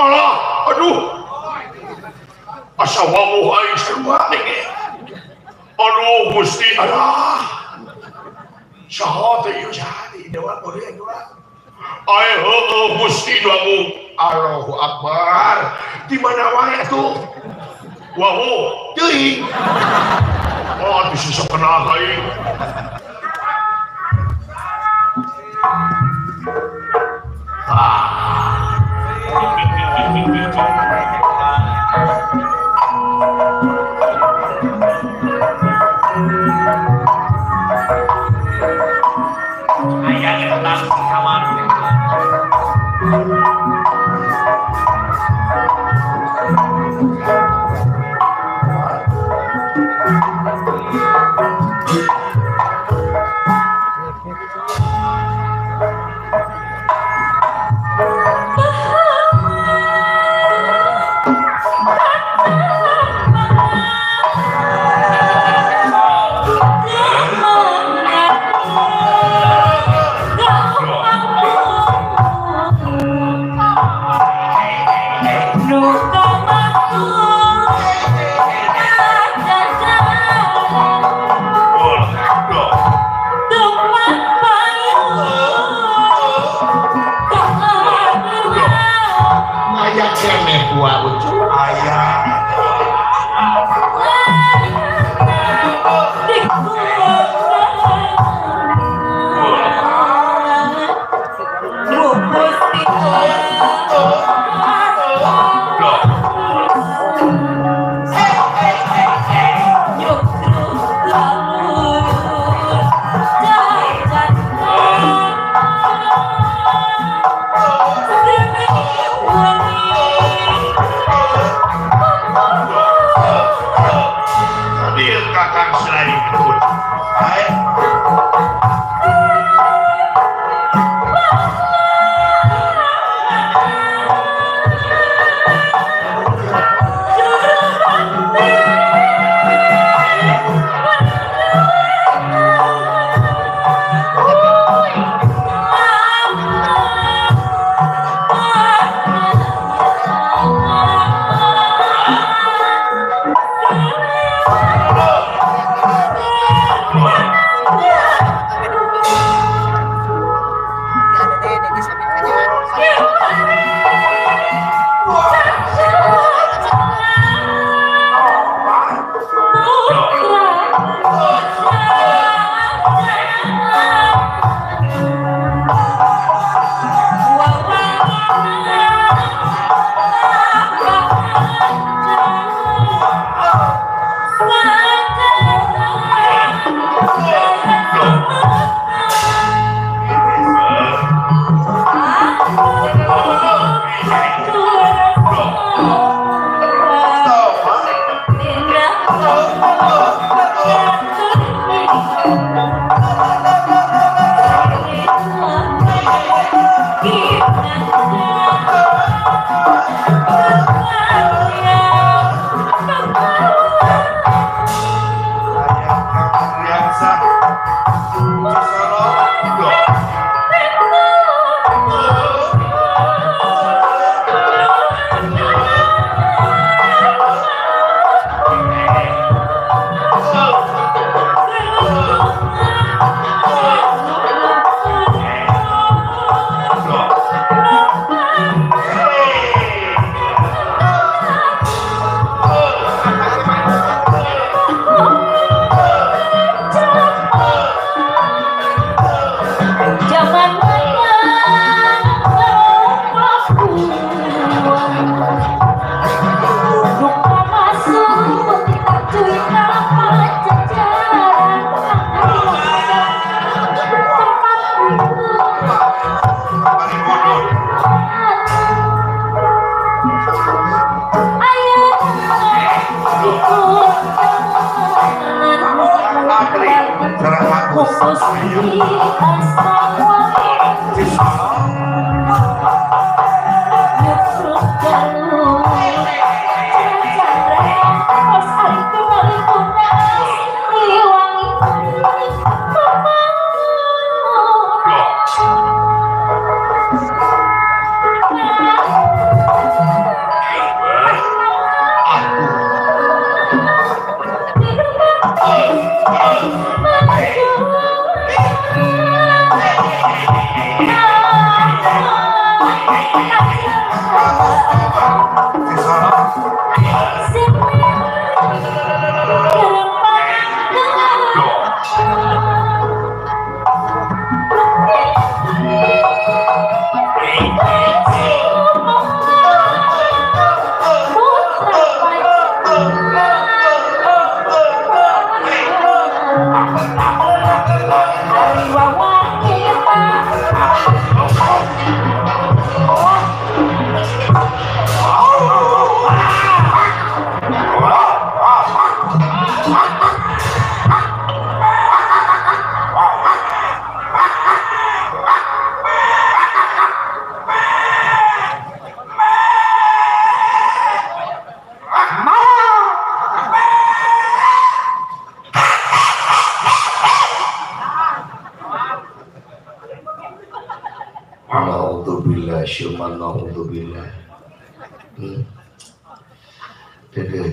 Allah, aduh. Asa wamuh aing sarua nih. Aduh, Gusti Allah. Saha teh ieu jadi dewa korea dewa. Ae heueuh Gusti wamu. Allahu Akbar. Di mana wae tuh? Wamu, teuing. Oh, bisa sok kenal aing.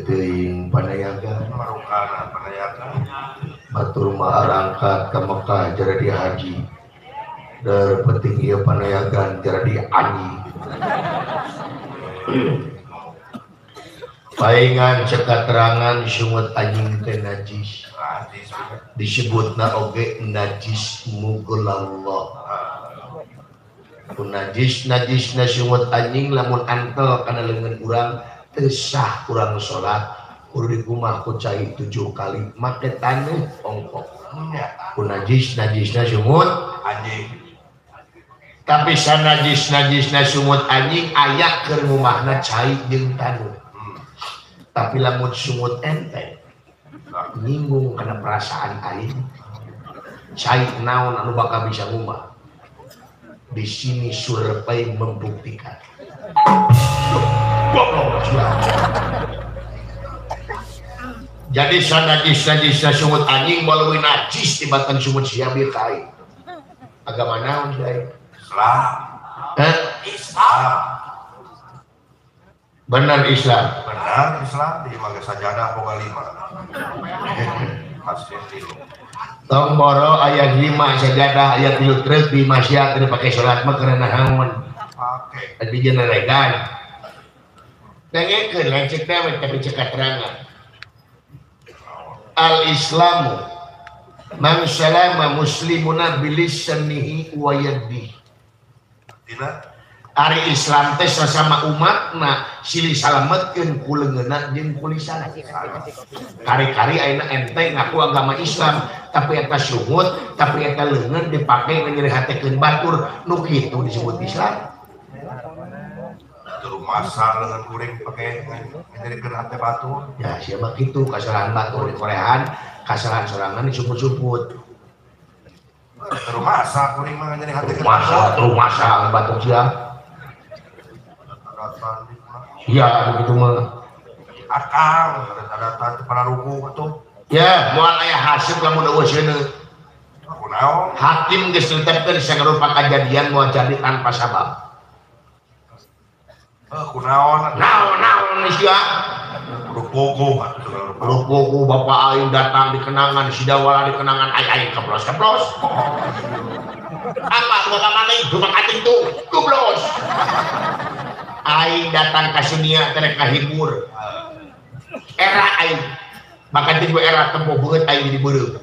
Teuing panayagan marukana panayagan batur mah arangkat ka Mekah jadi haji dar penting ieu panayagan jadi anji paingan cekaterangan sungut anjing teh najis disebutna oge najis mughallallah najisna sungut anjing lamun antel kana leungeun urang teu sah urang salat kudu digumah ku cai 7 kali make taneuh ongkok najisna sungut anjing tapi sanajisna sungut anjing aya keur ngumahna cai jeung taneuh tapi lamun sungut enteng nyinggung kana perasaan aing cai naon anu bakal bisa ngumah. Di sini Surpai membuktikan. Jadi sanajis sungut anjing melalui najis tibatan sungut siabir kai. Agama naon sih? Islam. Islam. Benar Islam. Benar Islam di maga sajadah boga 5. Pasti tilu. Tong boro ayat 5 sajadah ayat 3 truk di masyarakat dipakai sholat mah karena naon oke tadi jeneregan dengekeun lancet dawe tapi cekat terangan al islamu man salama muslimuna bilisanihi wa yadihi tidak ari Islam teh sasama umatna silih salametkeun ku leungeunna jeung ku lisanna kari-kari ayeuna enteng ngaku agama Islam tapi eta sungut tapi eta leungeun dipake nganyerihatekeun batur nu kitu disebut Islam batur masa leungeun kuring pake nganyerikeun hate batur ya sia mah kitu kasalahan batur di Koreaan kasalahan sorangan disuput-suput batur masa kuring mah nganyerihatekeun masa batur sia iya begitu mah akang ada para ruku itu ya moal aya hasib lamun eueuh seuneut kunaon hakim geus netepkeun sangarupa kajadian moal jadi tanpa sabab kunaon naon sia ruku bapak aing datang di kenangan sidawala di kenangan aing keplos apa bapak mana cuma kating tuh kublos aing datang ka dunia teh kahibur era aing maka teh era tempo beungeut aing di beureum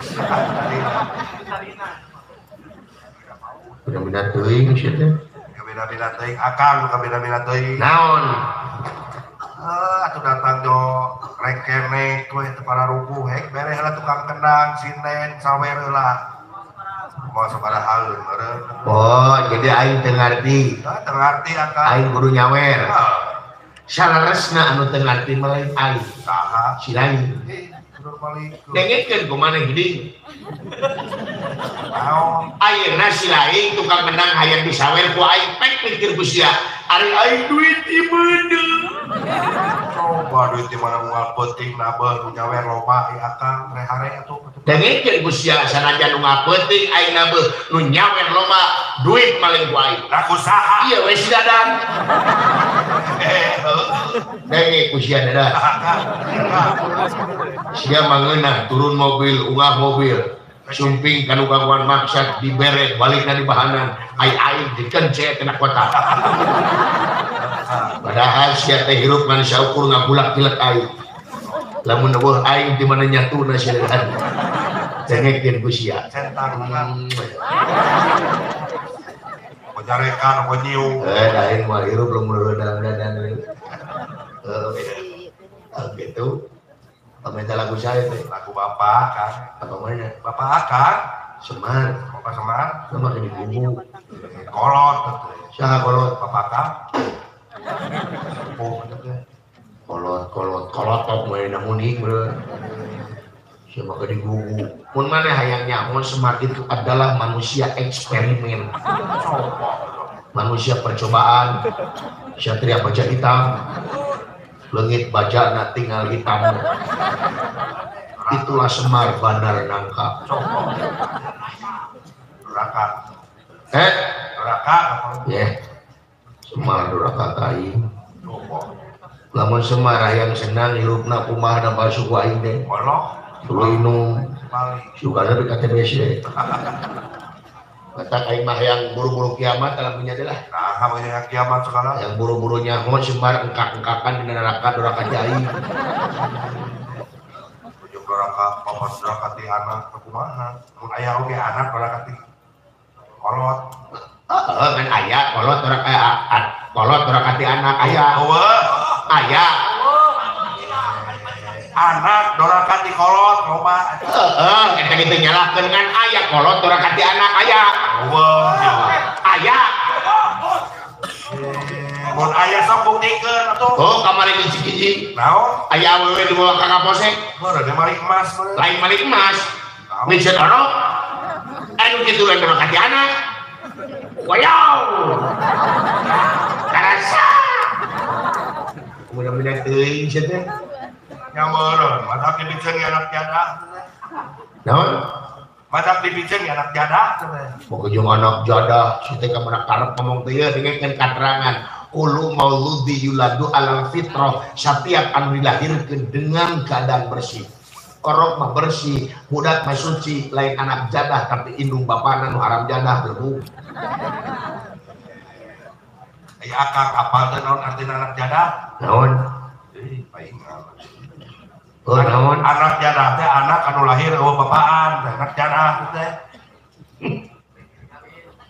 beda-beda teuing sia teh beda-beda teuing akang beda-beda teuing naon atuh datang jo rengkene we teu para ruku hek bere heula tukang kendang sinden sawer heula mau sabaraha haeun meureun oh jadi aing teu ngarti akang aing kudu nyawer salaresna anu teu ngarti mah lain aing saha si lain dengekeun kumaha geuning ayeuna si lain tukang kendang hayang disawer ku aing pek mikir ku sia ari aing duit di beuneu coba duit di mana moal penting nabeh nu nyawer loba akang rehare atuh dengekeun ku sia sanajan nu ngapeuting aing nabeh nu nyawer loba duit paling ku aing laku saha ieu we si dadan denge ku sia dadan sia mangeunah turun mobil ungah mobil sumping kanu kawan maksad dibere balikna di bahanan ai dikencet tina kota padahal sia teh hirup ngan saukur ngabulak pilek aing lamun eueuh aing di mana nyatuna sieueun cengekeun ku sia centang kan pojarekan apa nyiu aing mah hirup lamun dalam dadan gitu peminta lagu saya teh lagu bapak kan apa mana bapak akan Semar bapak Semar sama di bumbu kolot saha kolot bapak kan sepuh kolot tok main namuning bro siapa ke di gugu mun mana hayang nyamun Semar itu adalah manusia eksperimen manusia percobaan satria baja hitam leungit baja na tinggal hitam itulah Semar Bandar Nangka duraka apa ya Semar duraka kain lamun Semar hayang senang hirupna kumaha da basuh ku aing teh kolot tuluy nu balik sugana di KTBC kata aing mah yang buru-buru kiamat dalam punya adalah nah kamu yang kiamat sekarang yang buru-buru nyaho Semar engkak-engkakan di neraka duraka jai ujung duraka papas duraka ti anak kumaha mun aya oge anak duraka ti kolot kan aya kolot duraka ti anak aya aya anak duraka ti kolot loba kita gitu nyalahkeun kan aya kolot duraka ti anak aya aya mun aya sok buktikeun atuh oh kamari hiji-hiji naon aya awewe di bawah ka Kapolsek beureuh mari emas lain malik emas mijeun ono anu kitu lain duraka ti anak wayaw karasa mudah-mudahan teuing sia teh nyameureun matak dibicen anak jadah naon matak dibicen anak jadah pokoknya anak jadah si teh kamana karep ngomong teh ya dengekeun katerangan ulu mauludi yuladu alal fitrah setiap anu dilahirkeun dengan keadaan bersih orok mah bersih budak mah suci lain anak jadah tapi indung bapana nu haram jadah lebu aya akang apal teh naon artina anak jadah naon paing oh naon anak jadah teh anak anu lahir eueuh bapaan anak jadah teh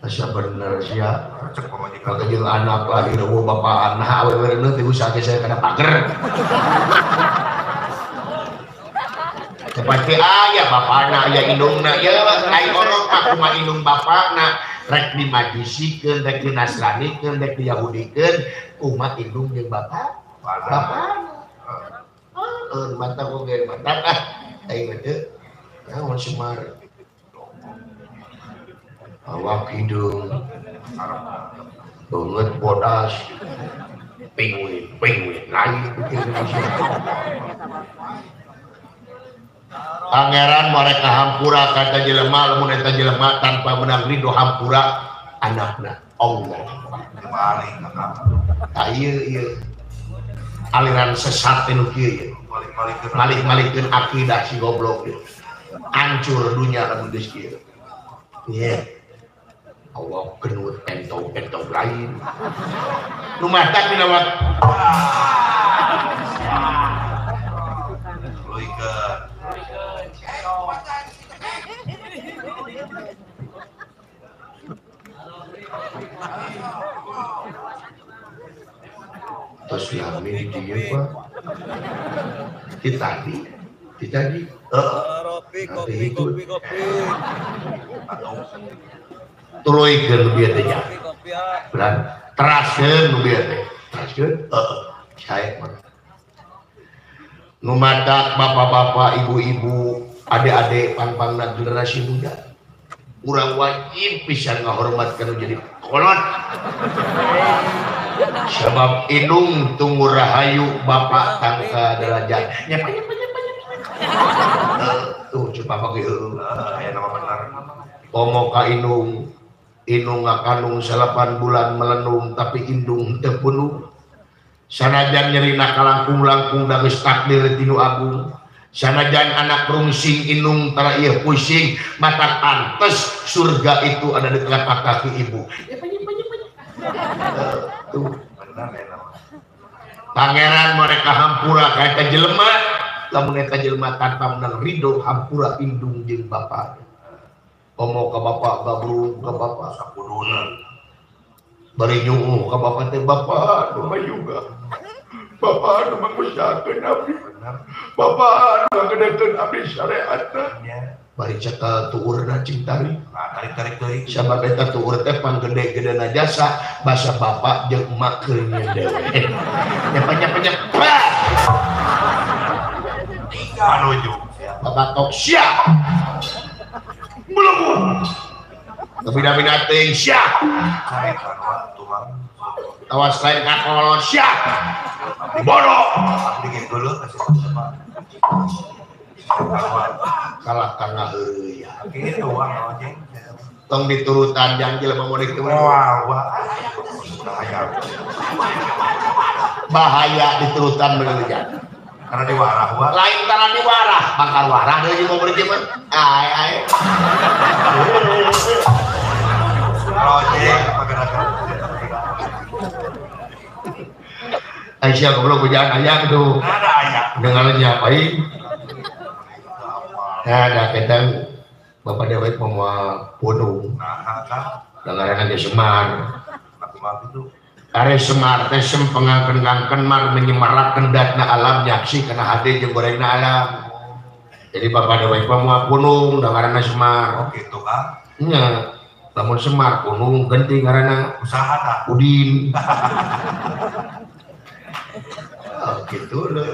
asa bener sia cek pamajikan maka jeung anak lahir eueuh bapaan nah awewe reuneu teh usaha saya kana pager seperti aya bapana aya indungna ya lain orang mah kumaha indung bapana rek dimajusikeun rek dinasranikeun rek diyahudikeun kumaha indung jeung bapana mantap oge mantap aing teh naon Semar awak hidung banget bodas penguin lain bikin pangeran mereka hampura kata jelema lamun eta jelema tanpa menang ridho hampura anakna Allah balik ieu aliran sesat nu kieu malik-malikeun akidah si goblok ieu hancur dunia lamun geus kieu ye Allah kenut entong lain nu mata dina waktu terus lami di dia pak ditadi kopi tuluikeun bieu teh nya beran teraskeun bieu teh teraskeun sae mah nu matak bapak-bapak ibu-ibu adik-adik pang-pangna generasi muda urang wajib pisan ngahormatkeun jadi kolot sebab indung tunggu rahayu bapak tangka derajat nyapa tuh coba pakai aya nama bener pomo ka indung ngakandung 8 bulan melenung tapi indung teu penuh sanajan nyerina kalangkung-langkung da geus takdir tinu agung sanajan anak rungsing indung tara ieu pusing mata antes surga itu ada di telapak kaki ibu tuh bener ya nama pangeran mereka hampura kaita jelema lamun eta jelema tanpa menang ridho hampura indung jeung bapa omong ka bapa gabrung ka bapa sakuduna bari nyuuh ka bapa teh bapa nu juga bapa nu mengusahakeun abdi bapa nu ngagedekeun abdi syariatna bari cekal tuurna cing tarik tarik deui sabab eta tuur teh panggede-gedena jasa basa bapa jeung emak keur nyedewe nyapa-nyapa menuju bapak tok siap belum bina-bina ting siap carikan waktu mang tawas lain kakolo siap bodoh bikin dulu kasih kalah karena ya gitu uang anjing tong diturutan janji lama mau dikit bahaya diturutan benerja karena diwarah lain karena diwarah bakar warah dari mau beri mah ay project Aisyah goblok hujan ayam tuh ada ayam dengarnya apain ada ketang bapak dewek mau punung dengaran ke Semar Kare Semar teh sem pengangken-ngangken mar menyemarakeun datna alam nyaksi kana hade jeung gorengna alam. Jadi bapak dewek mah punung dengaranna Semar. Oh gitu Kang. Nya, lamun Semar punung ganti ngaranna usaha tah. Udin. Oh gitu loh.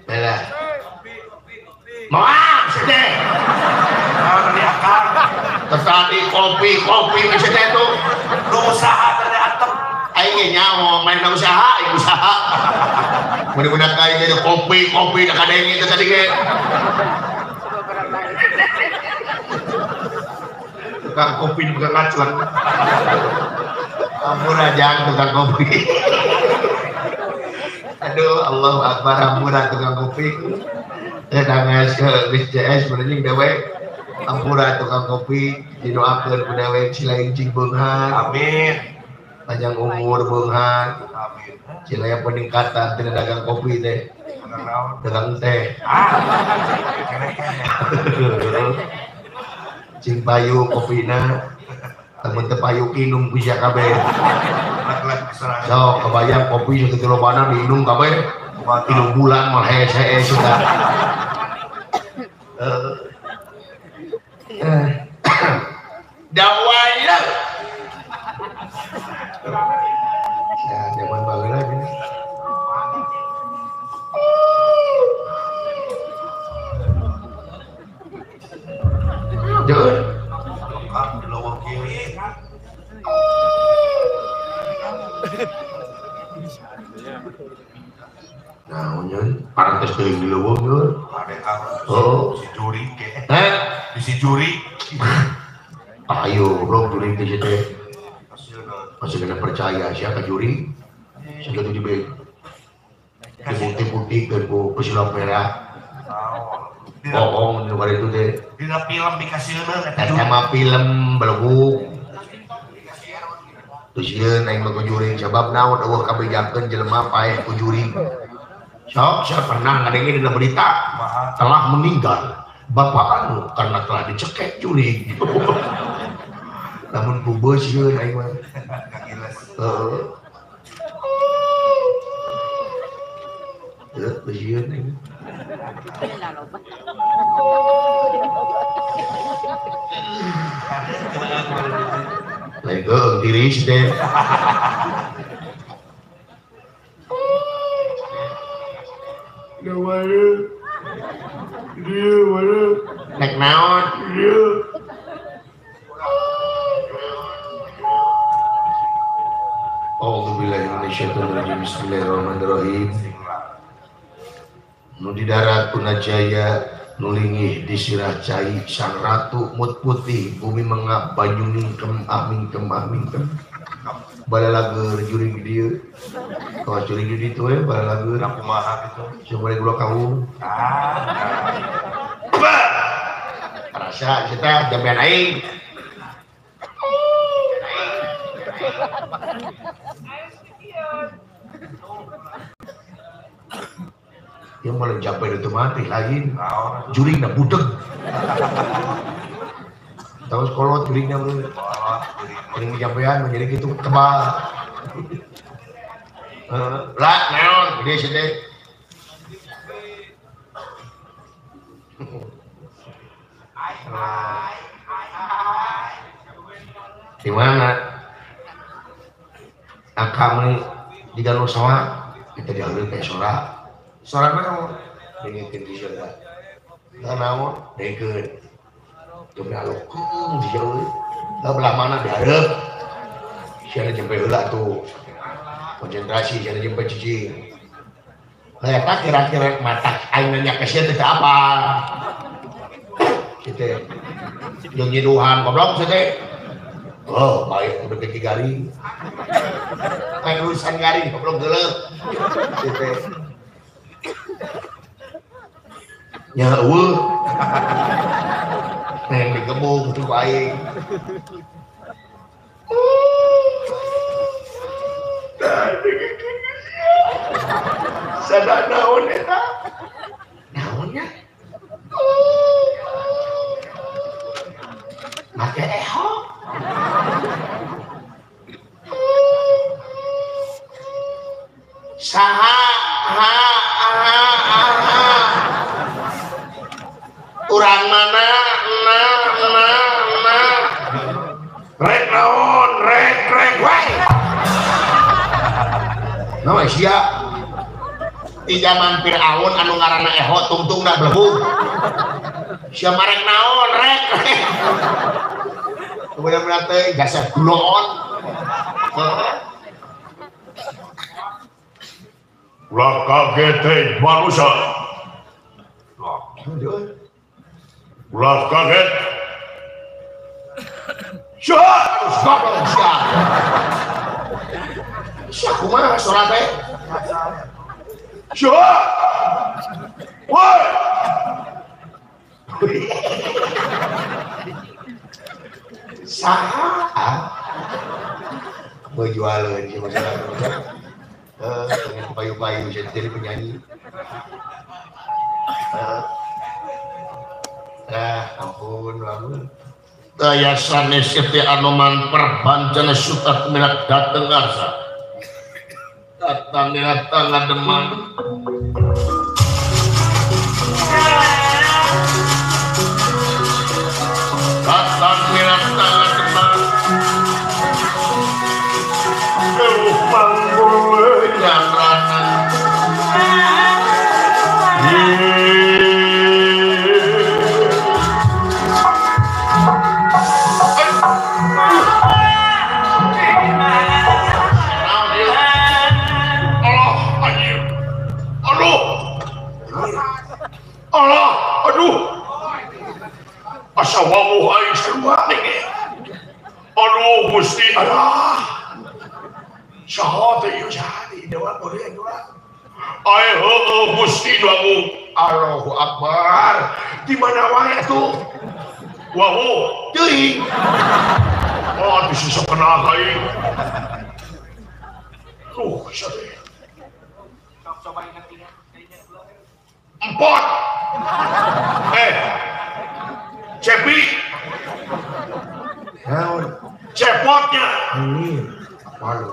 Bela. Moal sedeh. Tadi akang Tadi kopi bisa itu lu usaha tadi atem aing nyaho main usaha mudah-mudahan kayak jadi kopi dah kadang itu tadi ge tukang kopi tukang ngaclan ampura jang tukang kopi aduh Allahu Akbar ampura tukang kopi dangas BCS berenjing dewe ampura tukang kopi didoakeun ku dewek silaing cing beunghar amin panjang umur beunghar amin silaya peningkatan tina dagang kopi teh dagang teh cing payu kopina temen teh payu kinum bisa kabeh so kebayang kopi sakitu lobana diinum kabeh 3 bulan mah hese sudah dawailah ya zaman bageula gini jangan di lowong kiri nah unyeun parantos teuing di leuweung nyeuh ada Kang si juri ke si juri ayo bro juri di situ masih kena percaya siapa juri sudah tuh dibeli putih dan ku pesulap merah bohong di luar itu deh dina film dikasihkeun eta mah film belegu terus yeun aing mah ku juri sabab naon eueuh kabejakeun jelema paeh ku juri sok saya pernah ngadengin di berita telah meninggal bapak anu karena telah dicekek juri namun bubus yeun aing mah bersieun aing lain geung tiris deh nek naon Bismillahirrahmanirrahim. Nu di darat punajaya nulingih di sirah cai sang ratu mut putih bumi mengap banyu mingkem mingkem balalager juring dieu kalau juring di ditu we balalager kumaha gitu coba gula kamu rasa kita jambean aing yang mulai capai itu mati lagi juring na budeg tahu sekolot juringnya belum juring capean menjadi gitu tebal lah neon gede sih di mana akam nih di Ganu Sawah kita diambil kayak sorak naon dengekeun di surga naon dengekeun coba alukung di jauh belah mana di hareup siana jempe heula tuh konsentrasi siana jempe cicing eta kira-kira mata aing nanya ke sia teh apa kita jeung nyiduhan goblok teh oh baik udah kaki garing main urusan garing goblok geuleuh gitu nya eueuh neng digebuk itu baik sadar naon eta naonnya make eho saha urang mana rek naon rek wae naon sia di zaman Firaun anu ngaranna eho tungtungna blebung sia marek naon rek kemudian teh gasep guloon ulah kaget teh manusia ulah kaget syah goblok syah kumaha salat teh syah woi saha berjualan sih masalah payu-payu jadi penyanyi ampun daya sanes kete anoman perbancana sutat minak dateng arsa datang ngademan datang minak ngademan keruh manggul janranan asa wamuh aing sarua nege aduh Gusti alah saha teh ieu jadi dewa goreng dewa ae heueuh Gusti wamuh Allahu Akbar di mana wae atuh wamuh teuing oh bisa kenal aing sadaya coba ingat empot Cepi cepotnya ini apalun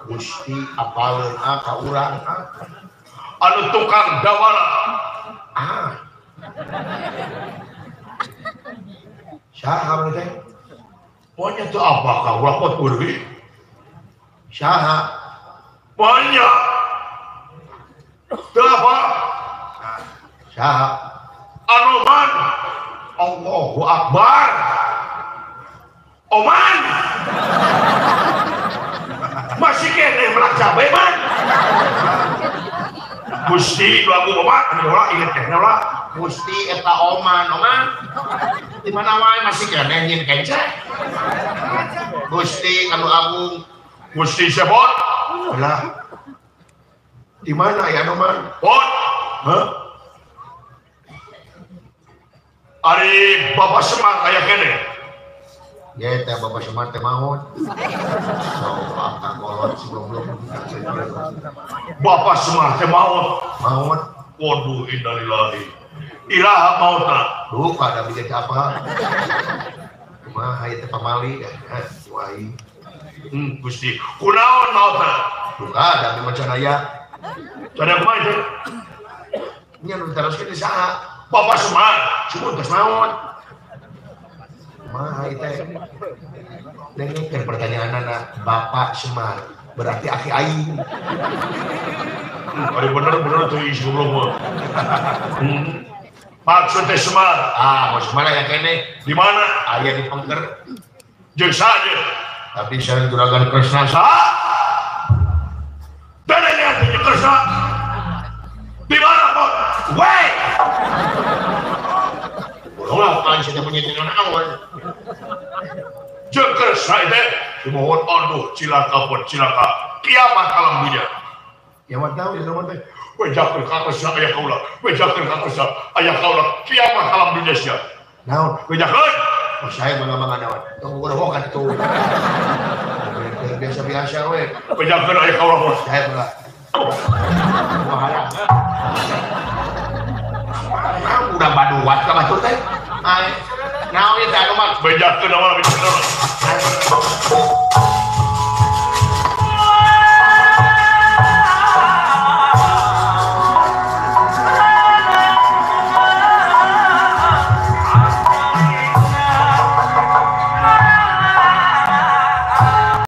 Gusti apalun ka urang anu tukang dawala saha teh pokoknya itu apa ka ulah pot urang saha banyak teu apa saha anu man Allahu Akbar Oman masih kene melak cabai man Gusti lagu Oman anu inget teh lah Gusti eta Oman di mana wae masih kene nyin kence Gusti anu agung Gusti sebot lah di mana ya Oman pot Ari Bapak Semar kayak kene. Ya teh Bapak Semar teh maun. Bapak Semar teh maun. Waduh, innalillahi. Iraha mautna. Duh, pada bikin apa? Kumaha ieu teh pamali wai. Gusti. Kunaon mautna? Duka ada macam aya. Kada kumaha teh? Nya nu teruskeun saha? Bapak Semar. Cuman geus naon? Kumaha ieu teh? Dengekeun pertanyaanna Bapak Semar. Berarti aki aing. Ari bener tuh isi goblok mah. Maksud teh Semar. Mau Semar aya kene. Di mana? Aya di Pengker. Jeung saja. Tapi saya juragan Kresna Saha? Dadanya teh Kresna. Di mana, Pak? Weh. Ulah kan saya punya tingan awan. Jeung Kresna teh dimohon aduh cilaka. Kiamat alam dunia. Ya mah tahu ya teman teh. Wejakeun ka Kresna aya kaula. Wejakeun ka Kresna aya kaula. Kiamat alam dunia sia. Naon? Wejakeun. Saya mangga-mangga naon. Tunggu gorowokan itu. Biasa-biasa we. Wejakeun aya kaula bos. Saya mangga. Wah, udah baduat ka batur teh. Naon ieu teh anu mah Wejakeun awal